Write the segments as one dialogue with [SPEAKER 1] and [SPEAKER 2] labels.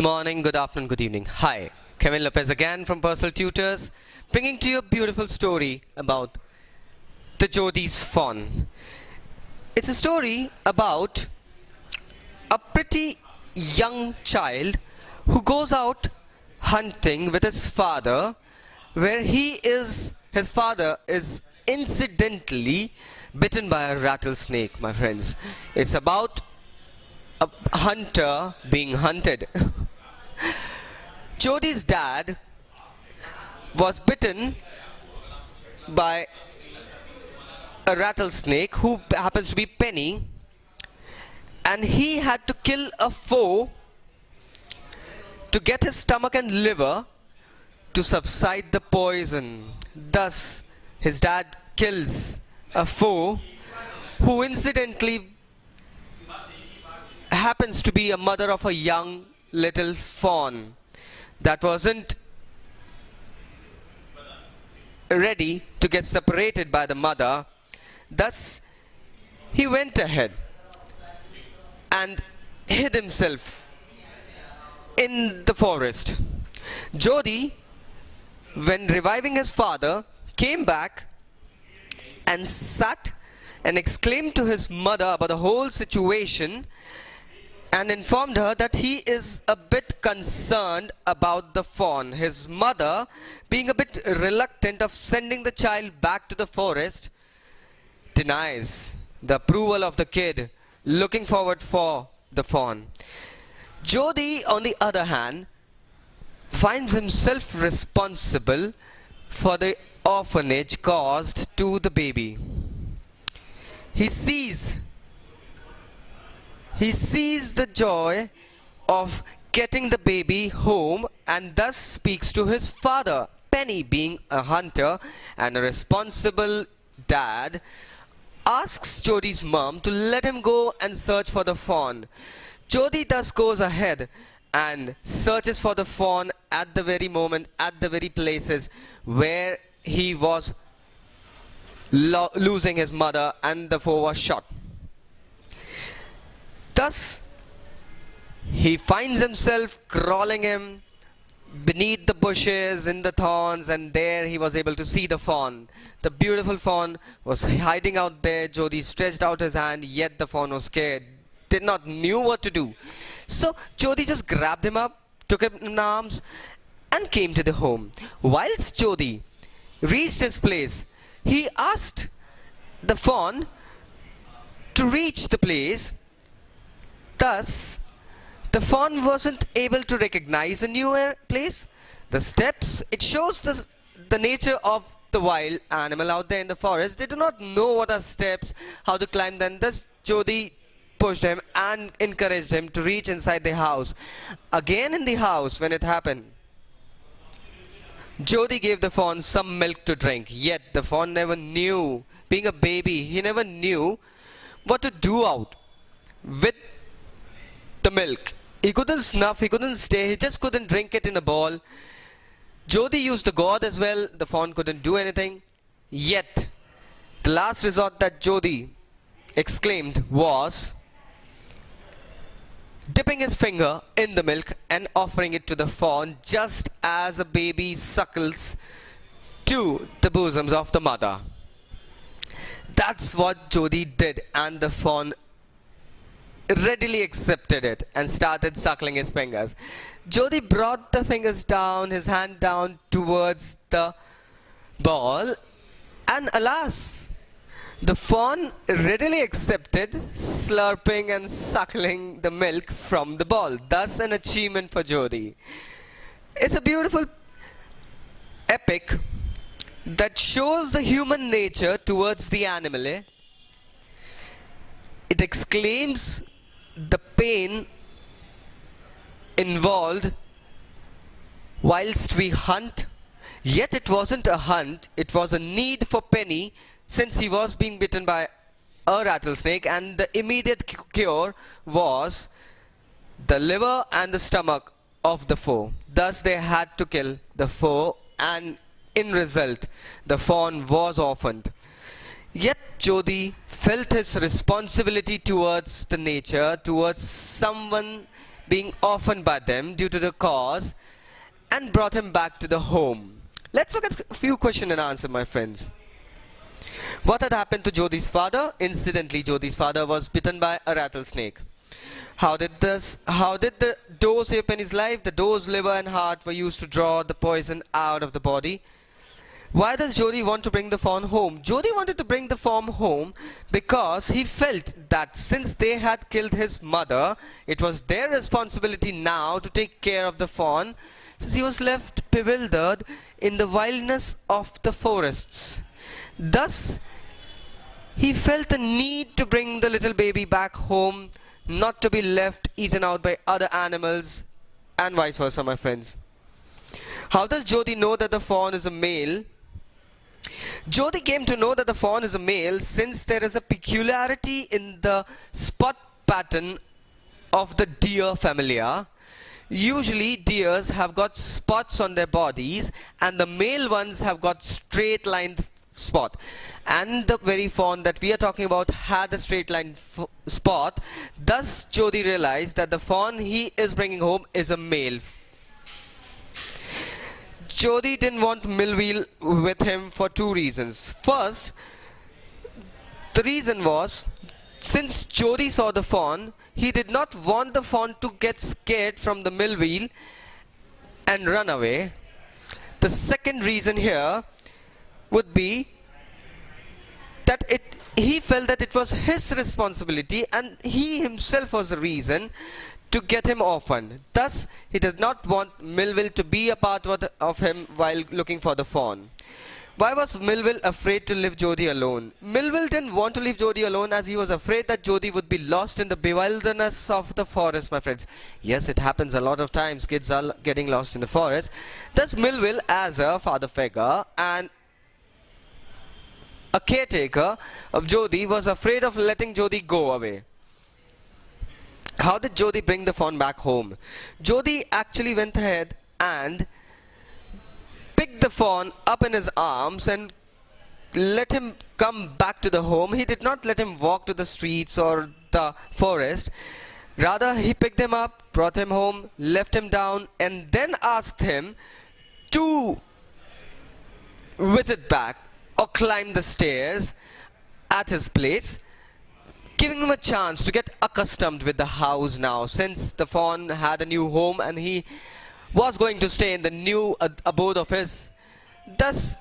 [SPEAKER 1] Good morning, good afternoon, good evening. Hi, Kevin Lopez again from Personal Tutors, bringing to you a beautiful story about the Jody's Fawn. It's a story about a pretty young child who goes out hunting with his father, where his father is incidentally bitten by a rattlesnake, my friends. It's about a hunter being hunted. Jody's dad was bitten by a rattlesnake who happens to be Penny, and he had to kill a foe to get his stomach and liver to subside the poison. Thus, his dad kills a foe who incidentally happens to be a mother of a young little fawn that wasn't ready to get separated by the mother. Thus, he went ahead and hid himself in the forest. Jody, when reviving his father, came back and sat and exclaimed to his mother about the whole situation and informed her that he is a bit concerned about the fawn. His mother, being a bit reluctant of sending the child back to the forest, denies the approval of the kid, looking forward for the fawn. Jody, on the other hand, finds himself responsible for the orphanage caused to the baby. He sees the joy of getting the baby home and thus speaks to his father. Penny, being a hunter and a responsible dad, asks Jody's mom to let him go and search for the fawn. Jody thus goes ahead and searches for the fawn at the very moment, at the very places where he was losing his mother and the foe was shot. Thus, he finds himself crawling him beneath the bushes, in the thorns, and there he was able to see the fawn. The beautiful fawn was hiding out there. Jody stretched out his hand, yet the fawn was scared, did not knew what to do. So Jody just grabbed him up, took him in arms, and came to the home. Whilst Jody reached his place, he asked the fawn to reach the place. Thus, the fawn wasn't able to recognize a new place. The steps, it shows the nature of the wild animal out there in the forest. They do not know what are steps, how to climb them. Thus, Jody pushed him and encouraged him to reach inside the house. Again in the house, when it happened, Jody gave the fawn some milk to drink. Yet, the fawn never knew, being a baby, he never knew what to do out with the milk. He couldn't snuff, he couldn't stay, he just couldn't drink it in a bowl. Jody used the gourd as well. The fawn couldn't do anything. Yet, the last resort that Jody exclaimed was dipping his finger in the milk and offering it to the fawn, just as a baby suckles to the bosoms of the mother. That's what Jody did, and the fawn readily accepted it and started suckling his fingers. Jody brought the fingers down, his hand down towards the ball, and alas, the fawn readily accepted slurping and suckling the milk from the ball. Thus an achievement for Jody. It's a beautiful epic that shows the human nature towards the animal. It exclaims the pain involved whilst we hunt. Yet it wasn't a hunt, it was a need for Penny, since he was being bitten by a rattlesnake, and the immediate cure was the liver and the stomach of the foe. Thus they had to kill the foe, and in result the fawn was orphaned. Yet Jody felt his responsibility towards the nature, towards someone being orphaned by them due to the cause and brought him back to the home. Let's look at a few question and answer, my friends. What had happened to Jody's father? Incidentally, Jody's father was bitten by a rattlesnake. How did the dose open his life? The dose, liver and heart were used to draw the poison out of the body. Why does Jody want to bring the fawn home? Jody wanted to bring the fawn home because he felt that since they had killed his mother, it was their responsibility now to take care of the fawn, since he was left bewildered in the wildness of the forests. Thus, he felt the need to bring the little baby back home, not to be left eaten out by other animals, and vice versa, my friends. How does Jody know that the fawn is a male? Jody came to know that the fawn is a male since there is a peculiarity in the spot pattern of the deer familia. Usually deers have got spots on their bodies and the male ones have got straight lined spot, and the very fawn that we are talking about had a straight line spot. Thus Jody realized that the fawn he is bringing home is a male. Jody didn't want Millville with him for two reasons. First, the reason was, since Jody saw the fawn, he did not want the fawn to get scared from the Millville and run away. The second reason here would be that he felt that it was his responsibility and he himself was the reason to get him orphaned. Thus, he does not want Millville to be a part of him while looking for the fawn. Why was Millville afraid to leave Jody alone? Millville didn't want to leave Jody alone as he was afraid that Jody would be lost in the wilderness of the forest, my friends. Yes, it happens a lot of times. Kids are getting lost in the forest. Thus, Millville, as a father figure and a caretaker of Jody, was afraid of letting Jody go away. How did Jody bring the fawn back home? Jody actually went ahead and picked the fawn up in his arms and let him come back to the home. He did not let him walk to the streets or the forest. Rather, he picked him up, brought him home, left him down, and then asked him to visit back or climb the stairs at his place, giving him a chance to get accustomed with the house now, since the fawn had a new home and he was going to stay in the new abode of his. Thus,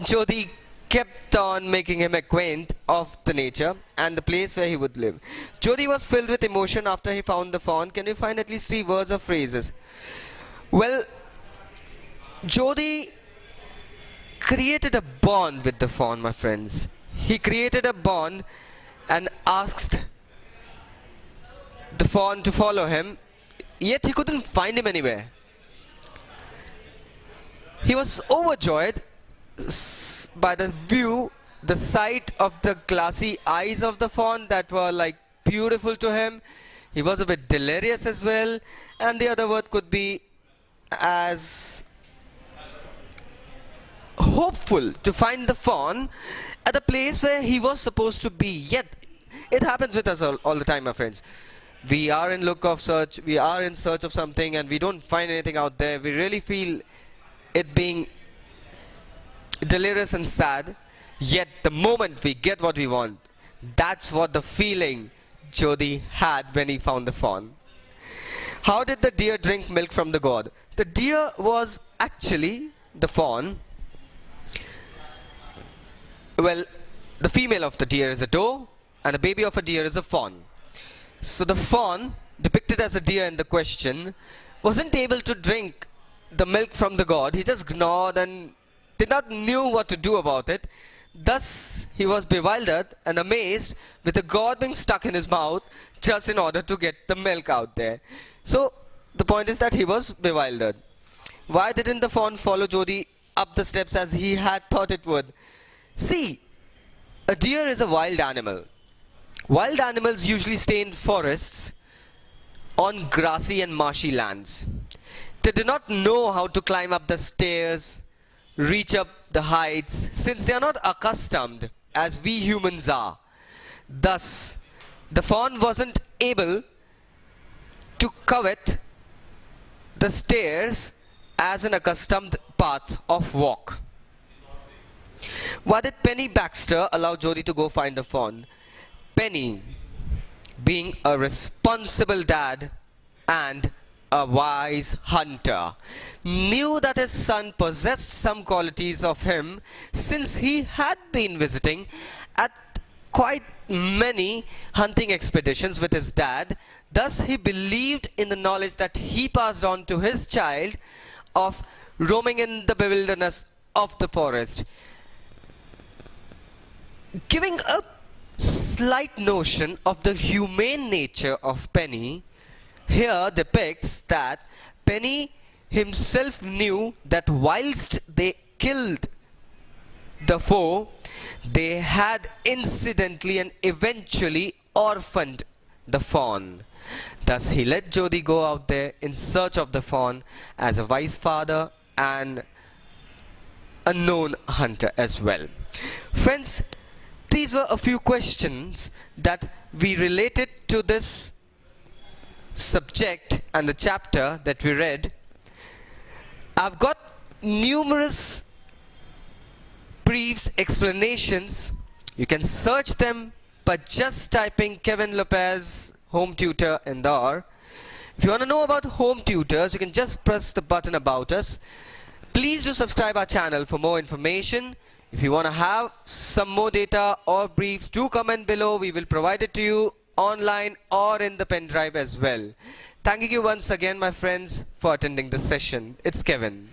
[SPEAKER 1] Jody kept on making him acquaint of the nature and the place where he would live. Jody was filled with emotion after he found the fawn. Can you find at least 3 words or phrases? Well, Jody created a bond with the fawn, my friends. He created a bond and asked the fawn to follow him, yet he couldn't find him anywhere. He was overjoyed by the view, the sight of the glassy eyes of the fawn that were like beautiful to him. He was a bit delirious as well, and the other word could be as hopeful to find the fawn at a place where he was supposed to be. Yet it happens with us all the time, my friends. We are in search of something and we don't find anything out there. We really feel it being delirious and sad. Yet the moment we get what we want, that's what the feeling Jody had when he found the fawn. How did the deer drink milk from the god? The deer was actually the fawn. Well, the female of the deer is a doe and the baby of a deer is a fawn. So the fawn, depicted as a deer in the question, wasn't able to drink the milk from the god. He just gnawed and did not knew what to do about it. Thus, he was bewildered and amazed with the god being stuck in his mouth just in order to get the milk out there. So, the point is that he was bewildered. Why didn't the fawn follow Jody up the steps as he had thought it would? See, a deer is a wild animal. Wild animals usually stay in forests on grassy and marshy lands. They do not know how to climb up the stairs, reach up the heights, since they are not accustomed as we humans are. Thus, the fawn wasn't able to covet the stairs as an accustomed path of walk. Why did Penny Baxter allow Jody to go find the fawn? Penny, being a responsible dad and a wise hunter, knew that his son possessed some qualities of him, since he had been visiting at quite many hunting expeditions with his dad. Thus he believed in the knowledge that he passed on to his child of roaming in the wilderness of the forest, giving a slight notion of the humane nature of Penny. Here depicts that Penny himself knew that whilst they killed the foe, they had incidentally and eventually orphaned the fawn. Thus he let Jody go out there in search of the fawn as a wise father and a known hunter as well. Friends, these were a few questions that we related to this subject and the chapter that we read. I've got numerous briefs, explanations. You can search them by just typing Kevin Lopez home tutor in there. If you want to know about home tutors, you can just press the button about us. Please do subscribe our channel for more information. If you want to have some more data or briefs, do comment below. We will provide it to you online or in the pen drive as well. Thank you once again, my friends, for attending this session. It's Kevin.